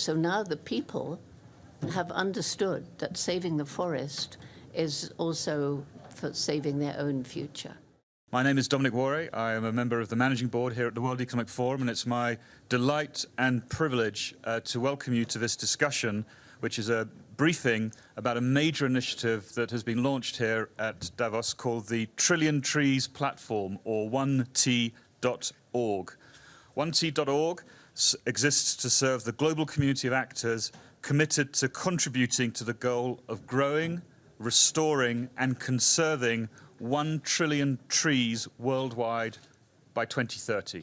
So now the people have understood that saving the forest is also for saving their own future. My name is Dominic Warre. I am a member of the Managing Board here at the World Economic Forum, and it's my delight and privilege to welcome you to this discussion, which is a briefing about a major initiative that has been launched here at Davos called the Trillion Trees Platform, or 1T.org. 1T.org exists to serve the global community of actors committed to contributing to the goal of growing, restoring and conserving 1 trillion trees worldwide by 2030.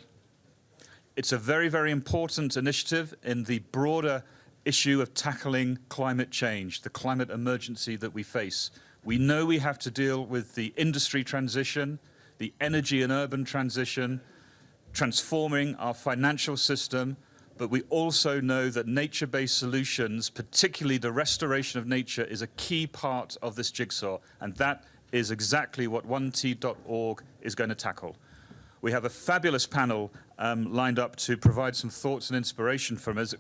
It's a very, very important initiative in the broader issue of tackling climate change, the climate emergency that we face. We know we have to deal with the industry transition, the energy and urban transition, transforming our financial system, but we also know that nature-based solutions, particularly the restoration of nature, is a key part of this jigsaw, and that is exactly what 1T.org is going to tackle. We have a fabulous panel lined up to provide some thoughts and inspiration from us.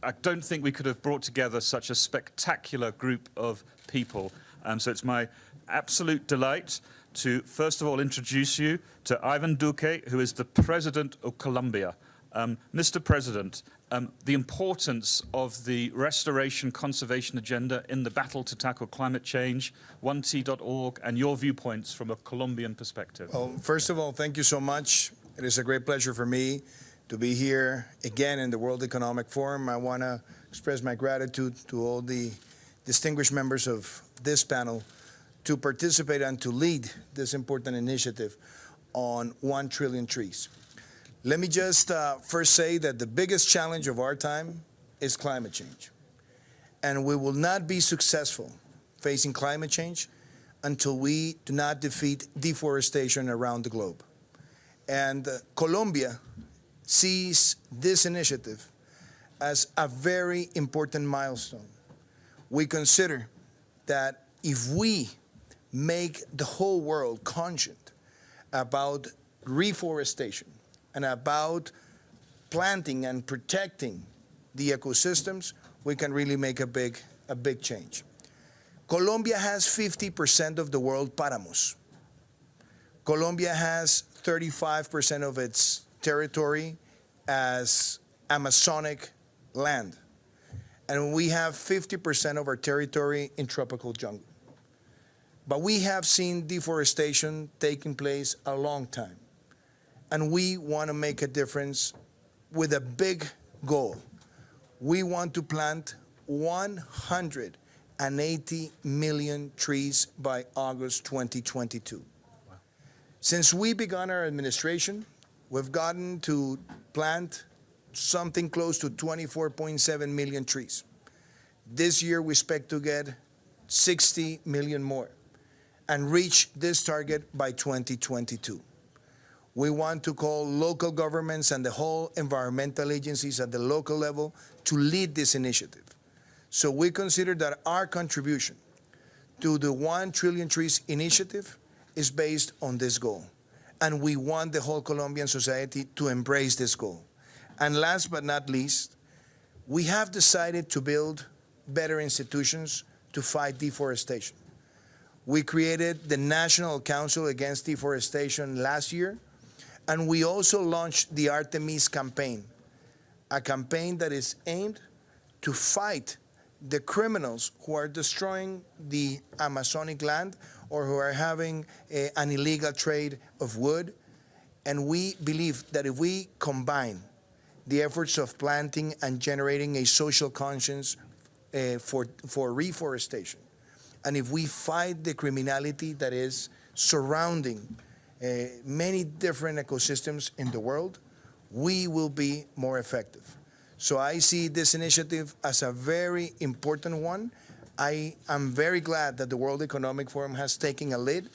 I don't think we could have brought together such a spectacular group of people. So it's my absolute delight to, first of all, introduce you to Ivan Duque, who is the President of Colombia. Mr. President, the importance of the restoration conservation agenda in the battle to tackle climate change, 1T.org, and your viewpoints from a Colombian perspective. Well, first of all, thank you so much. It is a great pleasure for me to be here again in the World Economic Forum. I want to express my gratitude to all the distinguished members of this panel to participate and to lead this important initiative on 1 trillion trees. Let me just first say that the biggest challenge of our time is climate change. And we will not be successful facing climate change until we do not defeat deforestation around the globe. And Colombia sees this initiative as a very important milestone. We consider that if we make the whole world conscious about reforestation and about planting and protecting the ecosystems, we can really make a big change. Colombia has 50% of the world páramos. Colombia has 35% of its territory as Amazonic land. And we have 50% of our territory in tropical jungle. But we have seen deforestation taking place a long time. And we want to make a difference with a big goal. We want to plant 180 million trees by August 2022. Wow. Since we began our administration, we've gotten to plant something close to 24.7 million trees. This year we expect to get 60 million more and reach this target by 2022. We want to call local governments and the whole environmental agencies at the local level to lead this initiative. So we consider that our contribution to the 1 trillion trees initiative is based on this goal. And we want the whole Colombian society to embrace this goal. And last but not least, we have decided to build better institutions to fight deforestation. We created the National Council Against Deforestation last year, and we also launched the Artemis campaign, a campaign that is aimed to fight the criminals who are destroying the Amazonic land or who are having an illegal trade of wood. And we believe that if we combine the efforts of planting and generating a social conscience for reforestation, and if we fight the criminality that is surrounding many different ecosystems in the world, we will be more effective. So I see this initiative as a very important one. I am very glad that the World Economic Forum has taken a lead.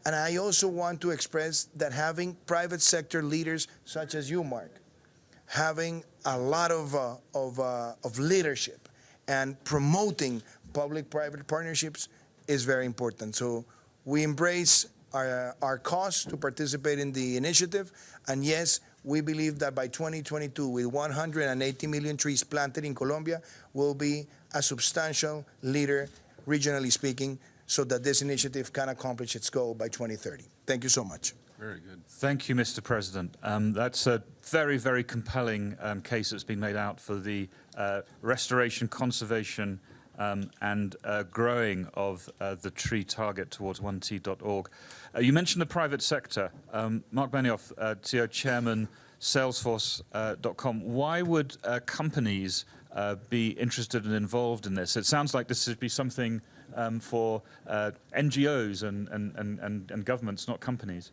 And I also want to express that having private sector leaders such as you, Mark, having a lot of leadership and promoting public-private partnerships is very important. So we embrace our cause to participate in the initiative, and yes, we believe that by 2022, with 180 million trees planted in Colombia, we'll be a substantial leader, regionally speaking, so that this initiative can accomplish its goal by 2030. Thank you so much. Very good. Thank you, Mr. President. That's a very, very compelling case that's been made out for the restoration, conservation, and growing of the tree target towards 1T.org. You mentioned the private sector. Mark Benioff, CEO, Chairman, Salesforce.com. Why would companies be interested and involved in this? It sounds like this should be something for NGOs and governments, not companies.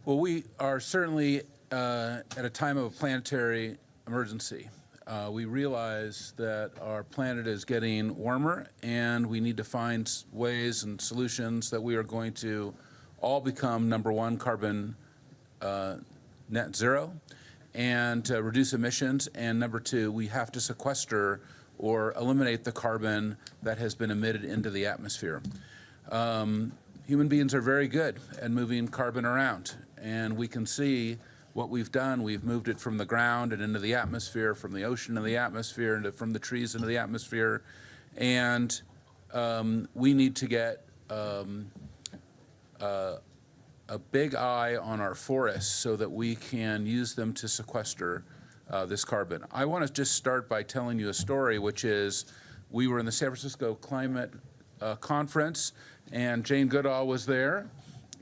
Well, we are certainly at a time of a planetary emergency. We realize that our planet is getting warmer, and we need to find ways and solutions that we are going to all become, number one, carbon net zero, and reduce emissions, and number two, we have to sequester or eliminate the carbon that has been emitted into the atmosphere. Human beings are very good at moving carbon around, and we can see what we've done. We've moved it from the ground and into the atmosphere, from the ocean into the atmosphere, and from the trees into the atmosphere. And we need to get a big eye on our forests so that we can use them to sequester this carbon. I want to just start by telling you a story, which is we were in the San Francisco Climate Conference, and Jane Goodall was there.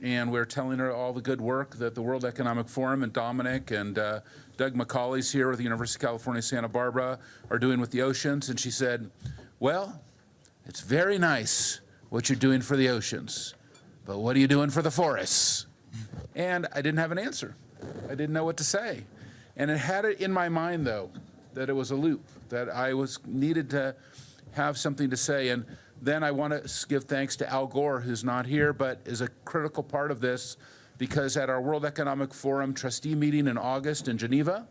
And we're telling her all the good work that the World Economic Forum and Dominic and Doug McCauley's here with the University of California, Santa Barbara are doing with the oceans. And she said, well, it's very nice what you're doing for the oceans, but what are you doing for the forests? And I didn't have an answer. I didn't know what to say. And it had it in my mind, though, that it was a loop, that I needed to have something to say. And then I want to give thanks to Al Gore, who's not here, but is a critical part of this, because at our World Economic Forum trustee meeting in August in Geneva,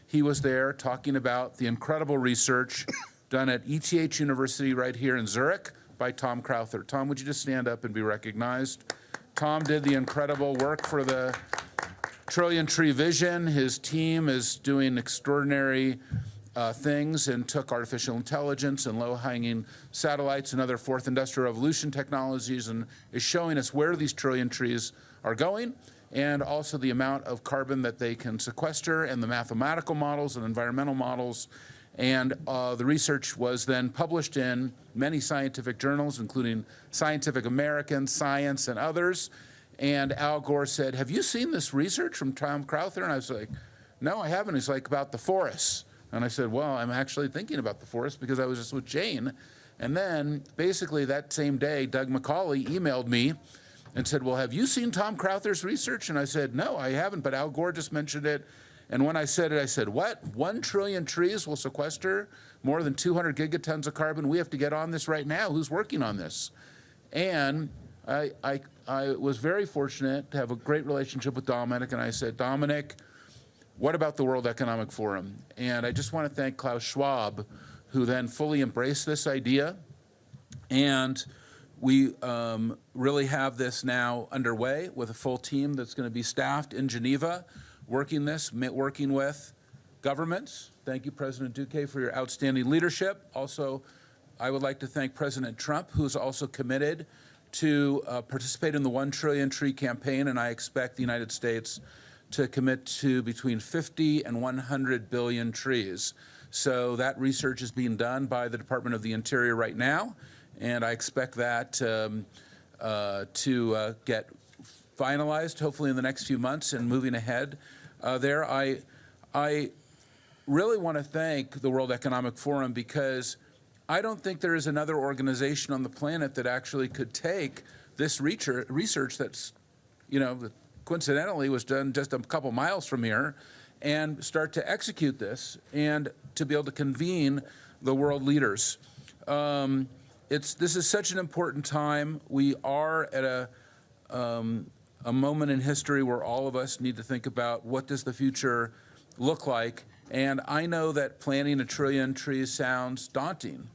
he was there talking about the incredible research done at ETH University right here in Zurich by Tom Crowther. Tom, would you just stand up and be recognized? Tom did the incredible work for the Trillion Tree Vision. His team is doing extraordinary things and took artificial intelligence and low-hanging satellites and other fourth industrial revolution technologies and is showing us where these trillion trees are going, and also the amount of carbon that they can sequester, and the mathematical models and environmental models. And the research was then published in many scientific journals, including Scientific American, Science, and others. And Al Gore said, have you seen this research from Tom Crowther? And I was like, no, I haven't. He's like, about the forests. And I said, well, I'm actually thinking about the forest because I was just with Jane. And then basically that same day, Doug McCauley emailed me and said, well, have you seen Tom Crowther's research? And I said, no, I haven't, but Al Gore just mentioned it. And when I said it, I said, what? 1 trillion trees will sequester more than 200 gigatons of carbon? We have to get on this right now. Who's working on this? And I was very fortunate to have a great relationship with Dominic, and I said, Dominic, what about the World Economic Forum? And I just want to thank Klaus Schwab, who then fully embraced this idea. And we really have this now underway with a full team that's going to be staffed in Geneva, working with governments. Thank you, President Duque, for your outstanding leadership. Also, I would like to thank President Trump, who's also committed to participate in the 1 trillion tree campaign, and I expect the United States to commit to between 50 and 100 billion trees. So that research is being done by the Department of the Interior right now, and I expect that to get finalized, hopefully in the next few months, and moving ahead there. I really want to thank the World Economic Forum, because I don't think there is another organization on the planet that actually could take this research that's, coincidentally was done just a couple miles from here, and start to execute this and to be able to convene the world leaders. This is such an important time. We are at a moment in history where all of us need to think about what does the future look like. And I know that planting 1 trillion trees sounds daunting.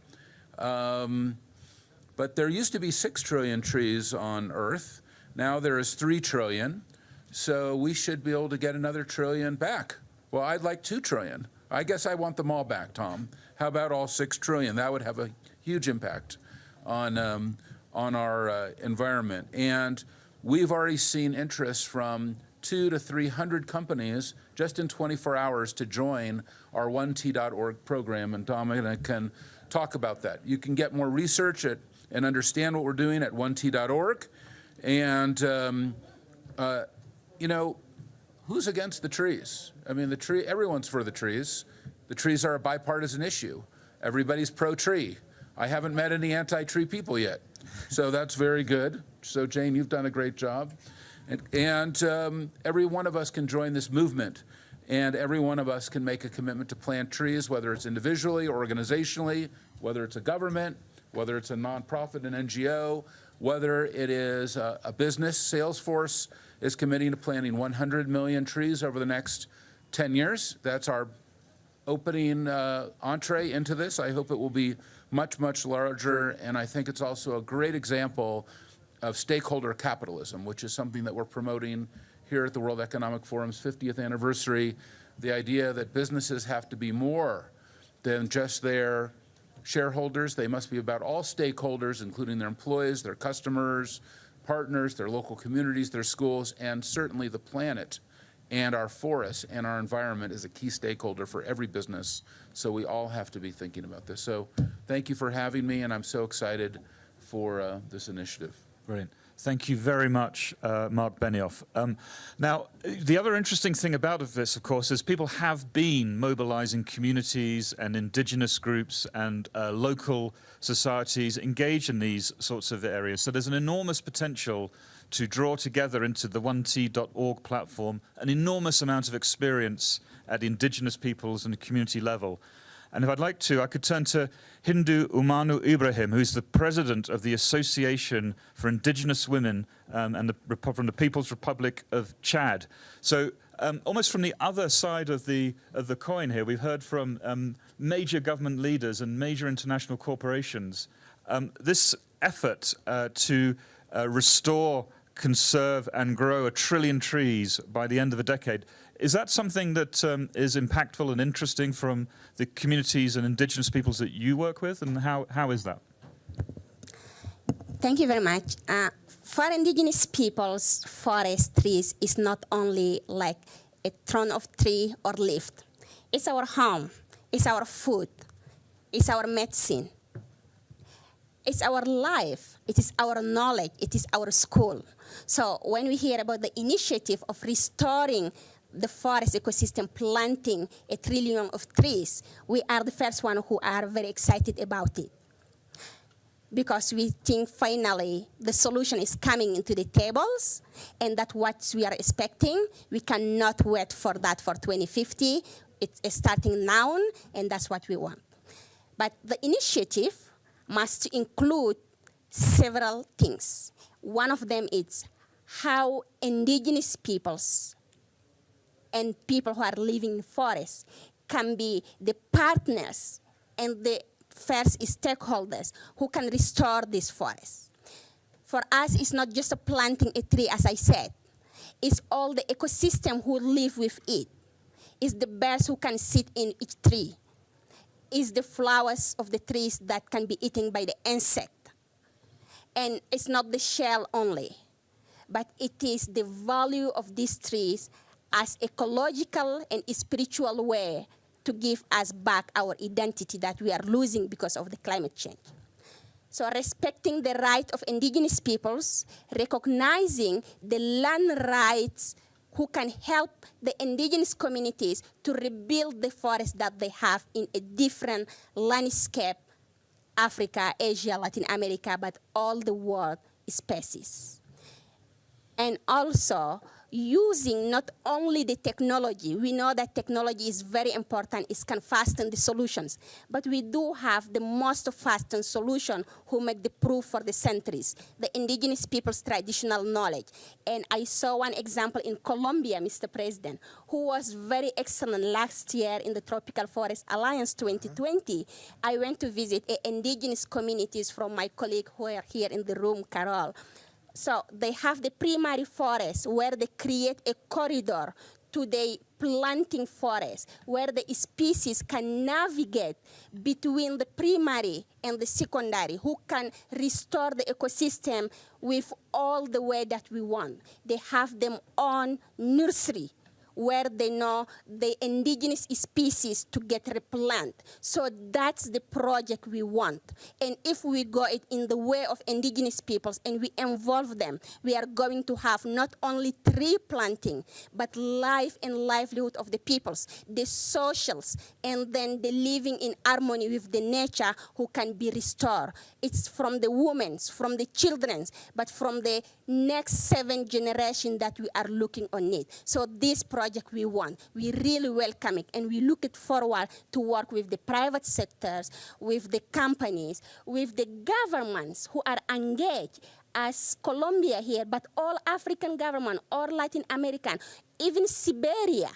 But there used to be 6 trillion trees on Earth. Now there is 3 trillion. So we should be able to get another $1 trillion back. Well, I'd like $2 trillion. I guess I want them all back, Tom. How about all $6 trillion? That would have a huge impact on our environment. And we've already seen interest from 200 to 300 companies just in 24 hours to join our 1T.org program, and Dominic can talk about that. You can get more research and understand what we're doing at 1T.org. And, you know, who's against the trees? I mean, everyone's for the trees. The trees are a bipartisan issue. Everybody's pro-tree. I haven't met any anti-tree people yet. So that's very good. So, Jane, you've done a great job. And every one of us can join this movement, and every one of us can make a commitment to plant trees, whether it's individually, organizationally, whether it's a government, whether it's a nonprofit, an NGO, whether it is a business. Salesforce is committing to planting 100 million trees over the next 10 years. That's our opening entree into this. I hope it will be much, much larger, and I think it's also a great example of stakeholder capitalism, which is something that we're promoting here at the World Economic Forum's 50th anniversary. The idea that businesses have to be more than just their shareholders. They must be about all stakeholders, including their employees, their customers, partners, their local communities, their schools, and certainly the planet and our forests and our environment is a key stakeholder for every business. So we all have to be thinking about this. So thank you for having me, and I'm so excited for this initiative. Brilliant. Thank you very much, Mark Benioff. Now, the other interesting thing about this, of course, is people have been mobilizing communities and indigenous groups and local societies engaged in these sorts of areas. So there's an enormous potential to draw together into the 1T.org platform an enormous amount of experience at indigenous peoples and community level. And if I'd like to, I could turn to Hindu Umanu Ibrahim, who's the president of the Association for Indigenous Women and from the People's Republic of Chad. So almost from the other side of the coin here, we've heard from major government leaders and major international corporations. This effort to restore, conserve and grow 1 trillion trees by the end of the decade, is that something that is impactful and interesting from the communities and indigenous peoples that you work with, and how is that? Thank you very much. For indigenous peoples, forest trees is not only like a trunk of tree or leaf. It's our home, it's our food, it's our medicine, it's our life, it is our knowledge, it is our school. So when we hear about the initiative of restoring the forest ecosystem, planting 1 trillion of trees, we are the first one who are very excited about it. Because we think finally the solution is coming into the tables, and that's what we are expecting. We cannot wait for that for 2050. It's starting now, and that's what we want. But the initiative must include several things. One of them is how indigenous peoples and people who are living in forests can be the partners and the first stakeholders who can restore this forest. For us, it's not just planting a tree, as I said. It's all the ecosystem who live with it. It's the birds who can sit in each tree. It's the flowers of the trees that can be eaten by the insect. And it's not the shell only, but it is the value of these trees as ecological and spiritual way to give us back our identity that we are losing because of the climate change. So respecting the right of indigenous peoples, recognizing the land rights who can help the indigenous communities to rebuild the forests that they have in a different landscape, Africa, Asia, Latin America, but all the world species. And also, using not only the technology, we know that technology is very important, it can fasten the solutions, but we do have the most fastened solution who make the proof for the centuries, the indigenous people's traditional knowledge. And I saw one example in Colombia, Mr. President, who was very excellent last year in the Tropical Forest Alliance 2020. I went to visit indigenous communities from my colleague who are here in the room, Carol, So they have the primary forest where they create a corridor to the planting forest where the species can navigate between the primary and the secondary, who can restore the ecosystem with all the way that we want. They have them on nursery where they know the indigenous species to get replanted. So that's the project we want. And if we go it in the way of indigenous peoples and we involve them, we are going to have not only tree planting, but life and livelihood of the peoples, the socials, and then the living in harmony with the nature who can be restored. It's from the women's, from the children's, but from the next 7 generations that we are looking on it. So this project we want, we really welcome it, and we look it forward to work with the private sectors, with the companies, with the governments who are engaged, as Colombia here, but all African government, all Latin American, even Siberia,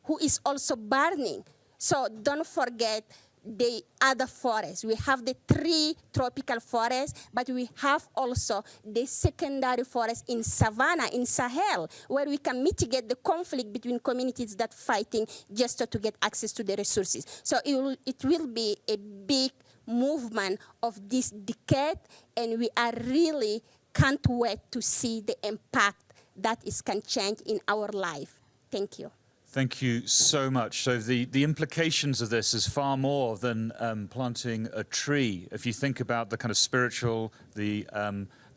who is also burning. So don't forget the other forests. We have the 3 tropical forests, but we have also the secondary forest in Savannah, in Sahel, where we can mitigate the conflict between communities that fighting just to get access to the resources. So it will be a big movement of this decade, and we are really can't wait to see the impact that it can change in our life. Thank you. Thank you so much. So the implications of this is far more than planting a tree. If you think about the kind of spiritual, the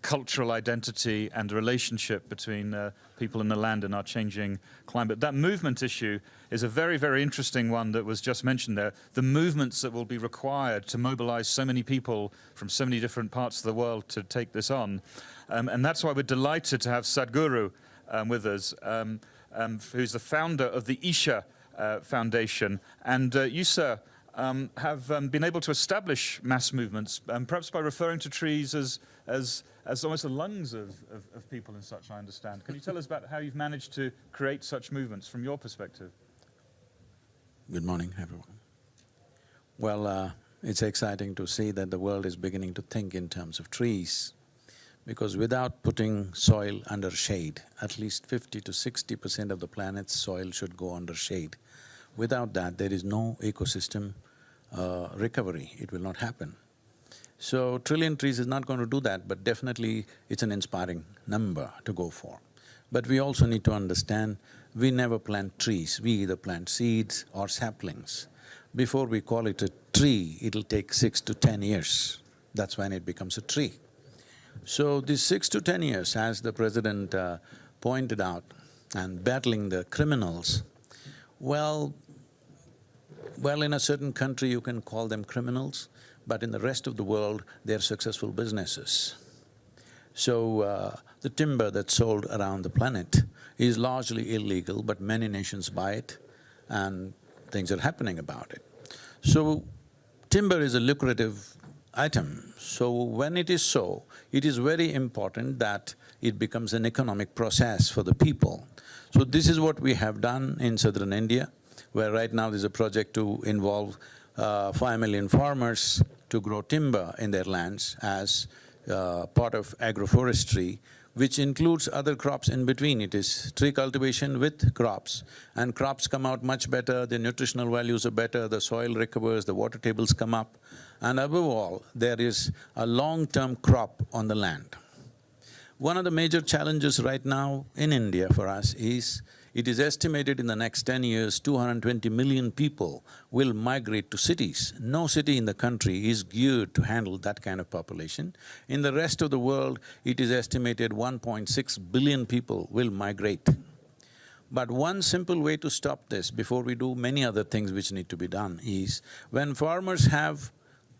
cultural identity and the relationship between people and the land and our changing climate. That movement issue is a very, very interesting one that was just mentioned there. The movements that will be required to mobilize so many people from so many different parts of the world to take this on. And that's why we're delighted to have Sadhguru with us. Who's the founder of the Isha Foundation. And you, sir, have been able to establish mass movements, perhaps by referring to trees as almost the lungs of people and such, I understand. Can you tell us about how you've managed to create such movements from your perspective? Good morning, everyone. Well, it's exciting to see that the world is beginning to think in terms of trees, because without putting soil under shade, at least 50 to 60% of the planet's soil should go under shade. Without that, there is no ecosystem recovery. It will not happen. So, trillion trees is not going to do that, but definitely it's an inspiring number to go for. But we also need to understand, we never plant trees, we either plant seeds or saplings. Before we call it a tree, it'll take 6 to 10 years. That's when it becomes a tree. So these 6 to 10 years, as the President pointed out, and battling the criminals, well, in a certain country you can call them criminals, but in the rest of the world, they're successful businesses. So the timber that's sold around the planet is largely illegal, but many nations buy it and things are happening about it. So timber is a lucrative item. So when it is so, it is very important that it becomes an economic process for the people. So this is what we have done in southern India, where right now there's a project to involve 5 million farmers to grow timber in their lands as part of agroforestry, which includes other crops in between. It is tree cultivation with crops, and crops come out much better, the nutritional values are better, the soil recovers, the water tables come up, and above all, there is a long-term crop on the land. One of the major challenges right now in India for us is, it is estimated in the next 10 years, 220 million people will migrate to cities. No city in the country is geared to handle that kind of population. In the rest of the world, it is estimated 1.6 billion people will migrate. But one simple way to stop this, before we do many other things which need to be done, is when farmers have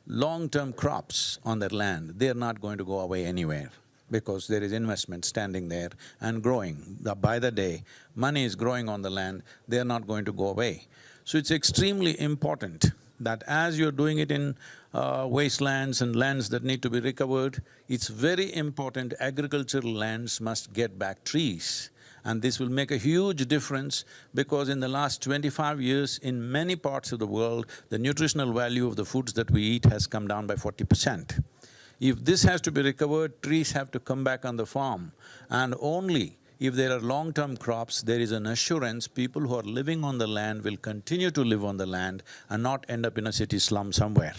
long-term crops on their land, they're not going to go away anywhere, because there is investment standing there and growing. By the day, money is growing on the land, they're not going to go away. So it's extremely important that as you're doing it in wastelands and lands that need to be recovered, it's very important agricultural lands must get back trees. And this will make a huge difference, because in the last 25 years, in many parts of the world, the nutritional value of the foods that we eat has come down by 40%. If this has to be recovered, trees have to come back on the farm. And only if there are long-term crops, there is an assurance people who are living on the land will continue to live on the land and not end up in a city slum somewhere.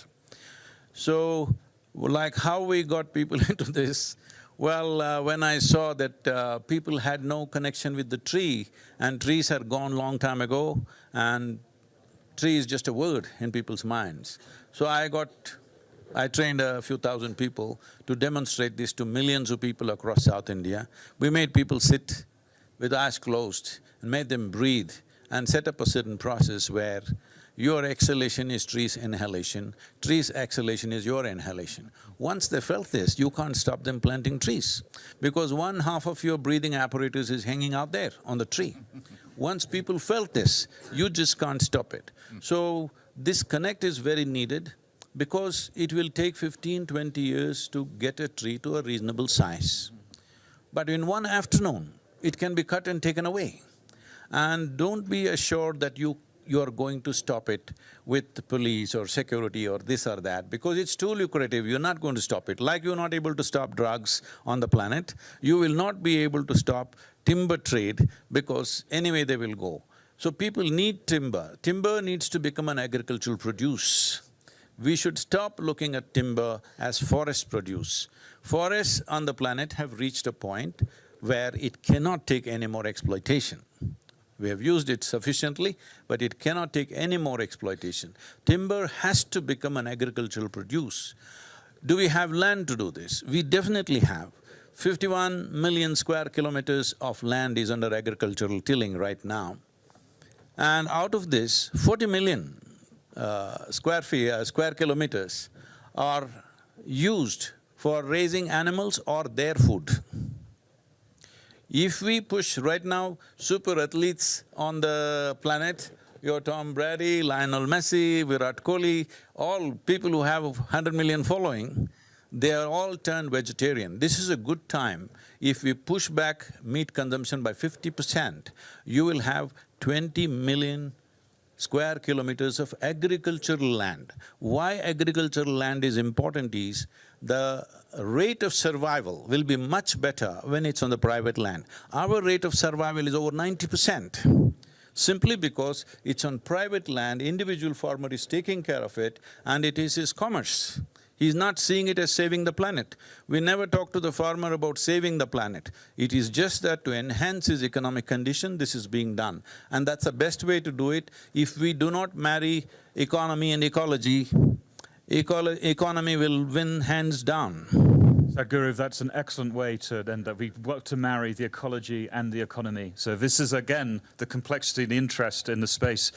So, like how we got people into this, well, when I saw that people had no connection with the tree and trees had gone long time ago and tree is just a word in people's minds. So I trained a few thousand people to demonstrate this to millions of people across South India. We made people sit with eyes closed and made them breathe and set up a certain process where your exhalation is tree's inhalation, tree's exhalation is your inhalation. Once they felt this, you can't stop them planting trees because one half of your breathing apparatus is hanging out there on the tree. Once people felt this, you just can't stop it. So, this connect is very needed because it will take 15–20 years to get a tree to a reasonable size. But in one afternoon, it can be cut and taken away. And don't be assured that you are going to stop it with the police or security or this or that, because it's too lucrative, you're not going to stop it. Like you're not able to stop drugs on the planet, you will not be able to stop timber trade because anyway they will go. So people need timber. Timber needs to become an agricultural produce. We should stop looking at timber as forest produce. Forests on the planet have reached a point where it cannot take any more exploitation. We have used it sufficiently, but it cannot take any more exploitation. Timber has to become an agricultural produce. Do we have land to do this? We definitely have. 51 million square kilometers of land is under agricultural tilling right now. And out of this, 40 million square kilometers are used for raising animals or their food. If we push right now super athletes on the planet, your Tom Brady, Lionel Messi, Virat Kohli, all people who have 100 million following, they are all turned vegetarian. This is a good time. If we push back meat consumption by 50%, you will have 20 million square kilometers of agricultural land. Why agricultural land is important is the rate of survival will be much better when it's on the private land. Our rate of survival is over 90%, simply because it's on private land, individual farmer is taking care of it and it is his commerce. He's not seeing it as saving the planet. We never talk to the farmer about saving the planet. It is just that to enhance his economic condition, this is being done. And that's the best way to do it. If we do not marry economy and ecology, economy will win hands down. Sadhguru, that's an excellent way to end up. We work to marry the ecology and the economy. So this is, again, the complexity and the interest in the space.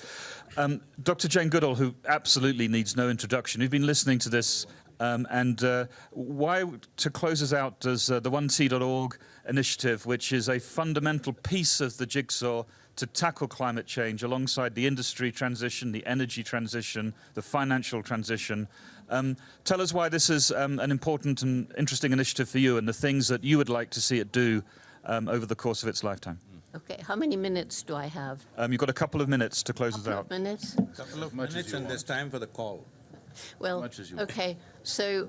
Dr. Jane Goodall, who absolutely needs no introduction, you've been listening to this, why, to close us out, does the OneSea.org initiative, which is a fundamental piece of the jigsaw to tackle climate change alongside the industry transition, the energy transition, the financial transition. Tell us why this is an important and interesting initiative for you and the things that you would like to see it do over the course of its lifetime. Okay, how many minutes do I have? You've got a couple of minutes to close us Couple out. of minutes? Couple of minutes and there's time for the call. Well, much as you want. okay, so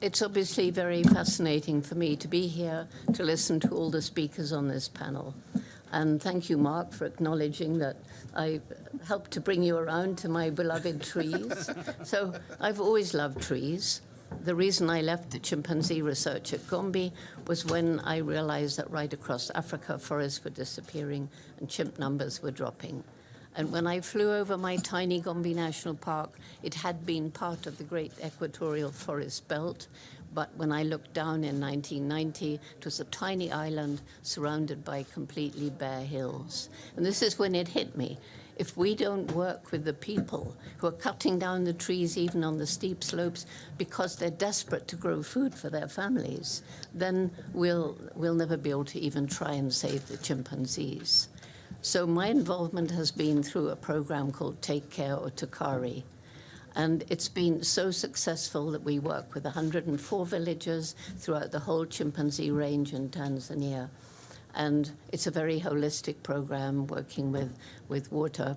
it's obviously very fascinating for me to be here to listen to all the speakers on this panel. And thank you, Mark, for acknowledging that I helped to bring you around to my beloved trees. So I've always loved trees. The reason I left the chimpanzee research at Gombe was when I realized that right across Africa, forests were disappearing and chimp numbers were dropping. And when I flew over my tiny Gombe National Park, it had been part of the great equatorial forest belt. But when I looked down in 1990, it was a tiny island surrounded by completely bare hills. And this is when it hit me. If we don't work with the people who are cutting down the trees even on the steep slopes because they're desperate to grow food for their families, then we'll never be able to even try and save the chimpanzees. So my involvement has been through a program called Take Care or Tukari. And it's been so successful that we work with 104 villages throughout the whole chimpanzee range in Tanzania. And it's a very holistic program working with water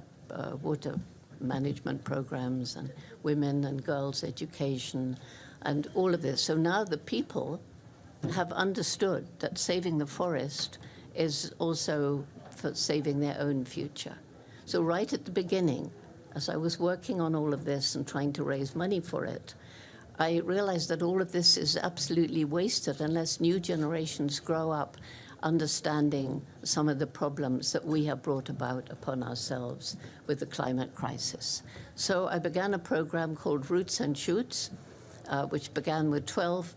management programs and women and girls' education, and all of this. So now the people have understood that saving the forest is also for saving their own future. So right at the beginning, as I was working on all of this and trying to raise money for it, I realized that all of this is absolutely wasted unless new generations grow up understanding some of the problems that we have brought about upon ourselves with the climate crisis. So I began a program called Roots and Shoots, which began with 12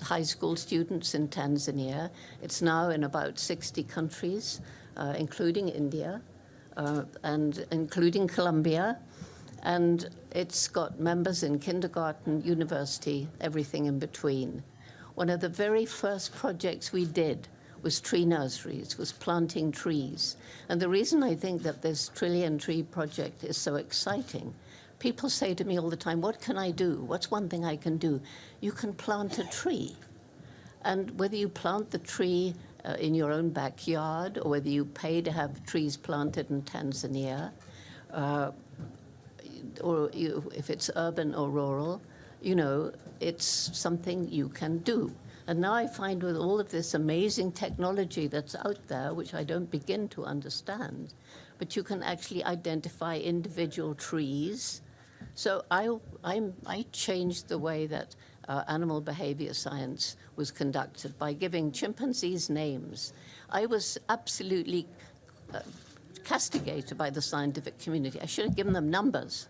high school students in Tanzania. It's now in about 60 countries, including India, and including Colombia. And it's got members in kindergarten, university, everything in between. One of the very first projects we did was tree nurseries, was planting trees. And the reason I think that this Trillion Tree project is so exciting, people say to me all the time, what can I do? What's one thing I can do? You can plant a tree. And whether you plant the tree in your own backyard or whether you pay to have trees planted in Tanzania, or if it's urban or rural, you know, it's something you can do. And now I find with all of this amazing technology that's out there, which I don't begin to understand, but you can actually identify individual trees. So I changed the way that animal behavior science was conducted by giving chimpanzees names. I was absolutely castigated by the scientific community. I should have given them numbers.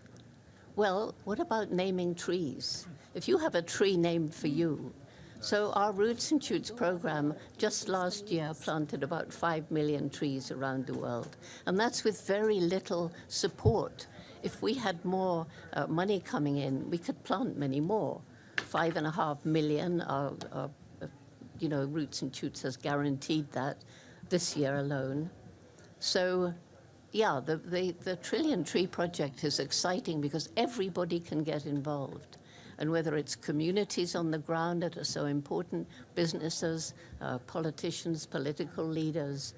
Well, what about naming trees? If you have a tree named for you. So our Roots and Shoots program just last year planted about 5 million trees around the world. And that's with very little support. If we had more money coming in, we could plant many more. 5.5 million, you know, Roots and Shoots has guaranteed that this year alone. So yeah, the Trillion Tree Project is exciting because everybody can get involved. And whether it's communities on the ground that are so important, businesses, politicians, political leaders,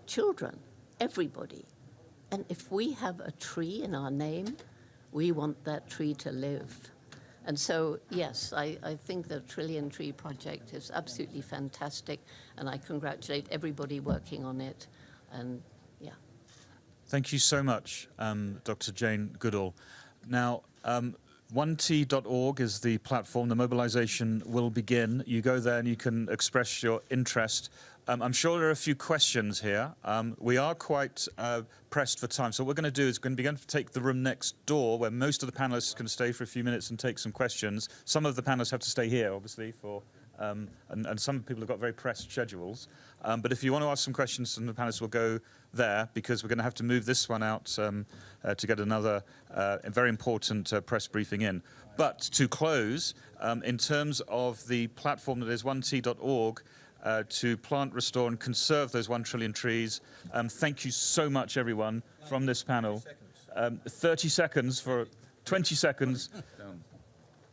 children, everybody. And if we have a tree in our name, we want that tree to live. And so, yes, I think the Trillion Tree Project is absolutely fantastic, and I congratulate everybody working on it. And yeah. Thank you so much, Dr. Jane Goodall. Now, 1T.org is the platform. The mobilization will begin. You go there and you can express your interest. I'm sure there are a few questions here. We are quite pressed for time. So what we're going to do is we're going to take the room next door where most of the panelists can stay for a few minutes and take some questions. Some of the panelists have to stay here, obviously, for and some people have got very pressed schedules. But if you want to ask some questions, some of the panelists will go there because we're going to have to move this one out to get another very important press briefing in. But to close, in terms of the platform that is 1T.org, to plant, restore, and conserve those 1 trillion trees. Thank you so much, everyone, from this panel. 30 seconds for 20 seconds.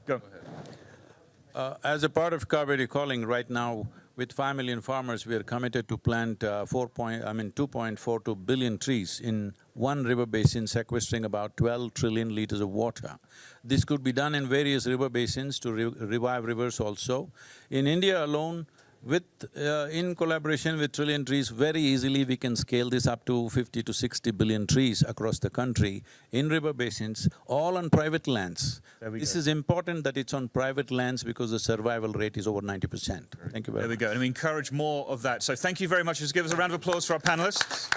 Go. As a part of Carbon Calling right now, with 5 million farmers, we are committed to plant 2.42 billion trees in one river basin, sequestering about 12 trillion liters of water. This could be done in various river basins to revive rivers also. In India alone, in collaboration with Trillion Trees, very easily we can scale this up to 50 to 60 billion trees across the country in river basins, all on private lands. This is important that it's on private lands because the survival rate is over 90%. Thank you very much. There we go, and we encourage more of that. So thank you very much. Just give us a round of applause for our panelists.